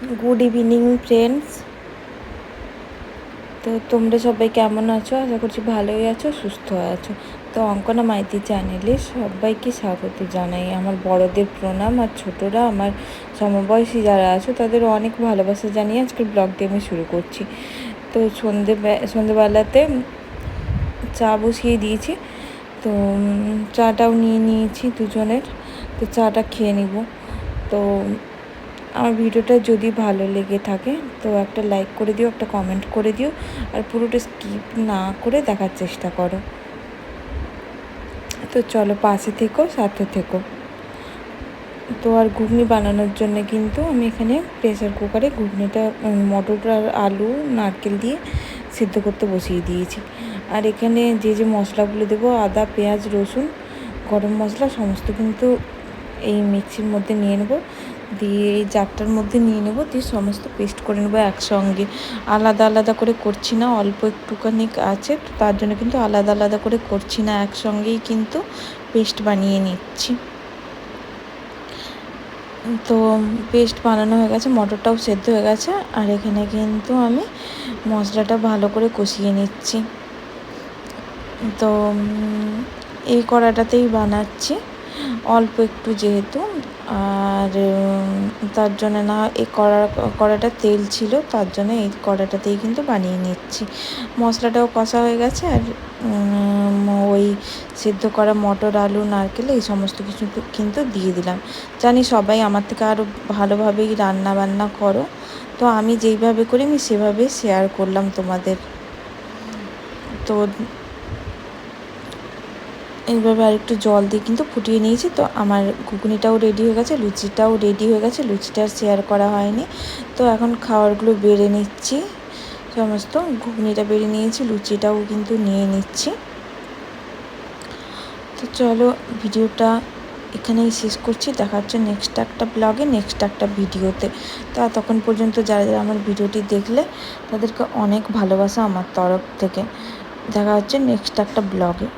Good evening friends. তো তোমরা সবাই কেমন আছো? আশা করছি ভালোই আছো, সুস্থ আছো। তো অঙ্কনা মাইতি চ্যানেলে সবাইকে স্বাগত জানাই। আমার বড়দের প্রণাম, আর ছোটরা আমার সমবয়সী যারা আছো তাদের অনেক ভালোবাসা জানিয়ে আজকের ব্লগটি আমি শুরু করছি। তো সন্ধেবেলাতে চা বসিয়ে দিয়েছি, তো চাটাও নিয়ে নিয়েছি দুজনের। তো চাটা খেয়ে নিব। তো আমার ভিডিওটা যদি ভালো লেগে থাকে তো একটা লাইক করে দিও, একটা কমেন্ট করে দিও, আর পুরোটা স্কিপ না করে দেখার চেষ্টা করো। তো চলো, পাশে থেকো, সাথে থেকো। তো আর ঘুগনি বানানোর জন্য কিন্তু আমি এখানে প্রেসার কুকারে ঘুগনিটা মটর আর আলু নারকেল দিয়ে সিদ্ধ করতে বসিয়ে দিয়েছি। আর এখানে যে যে মশলাগুলো দেবো, আদা, পেঁয়াজ, রসুন, গরম মশলা সমস্ত কিন্তু এই মিক্সির মধ্যে নিয়ে নেবো, দিয়ে এই জারটার মধ্যে নিয়ে নেবো, দিয়ে সমস্ত পেস্ট করে নেবো একসঙ্গে। আলাদা আলাদা করে করছি না, অল্প একটুখানি আছে তো তার জন্য কিন্তু আলাদা আলাদা করে করছি না, একসঙ্গেই কিন্তু পেস্ট বানিয়ে নিচ্ছি। তো পেস্ট বানানো হয়ে গেছে, মটরটাও সেদ্ধ হয়ে গেছে, আর এখানে কিন্তু আমি মশলাটা ভালো করে কষিয়ে নিচ্ছি। তো এই কড়াটাতেই বানাচ্ছি, অল্প একটু যেহেতু, আর তার জন্য না এই কড়াটা তেল ছিল, তার জন্য এই কড়াটাতেই কিন্তু বানিয়ে নিচ্ছি। মশলাটাও কষা হয়ে গেছে, আর ওই সিদ্ধ করা মটর, আলু, নারকেল এই সমস্ত কিছু কিন্তু দিয়ে দিলাম। জানি সবাই আমার থেকে আরও ভালোভাবেই রান্না বান্না করো, তো আমি যেইভাবে করি আমি সেভাবে শেয়ার করলাম তোমাদের। তো এইভাবে আরেকটু জল দিয়ে কিন্তু ফুটিয়ে নিয়েছি। তো আমার ঘুগনিটাও রেডি হয়ে গেছে, লুচিটাও রেডি হয়ে গেছে, লুচিটা শেয়ার করা হয়নি। তো এখন খাবারগুলো বেড়ে নিচ্ছি, সমস্ত ঘুগনিটা বেড়ে নিয়েছি, লুচিটাও কিন্তু নিয়ে নিচ্ছি। তো চলো, ভিডিওটা এখানেই শেষ করছি, দেখা হচ্ছে নেক্সট একটা ব্লগে, নেক্সট একটা ভিডিওতে। তো তখন পর্যন্ত যারা যারা আমার ভিডিওটি দেখলে তাদেরকে অনেক ভালোবাসা আমার তরফ থেকে। দেখা হচ্ছে নেক্সট একটা ব্লগে।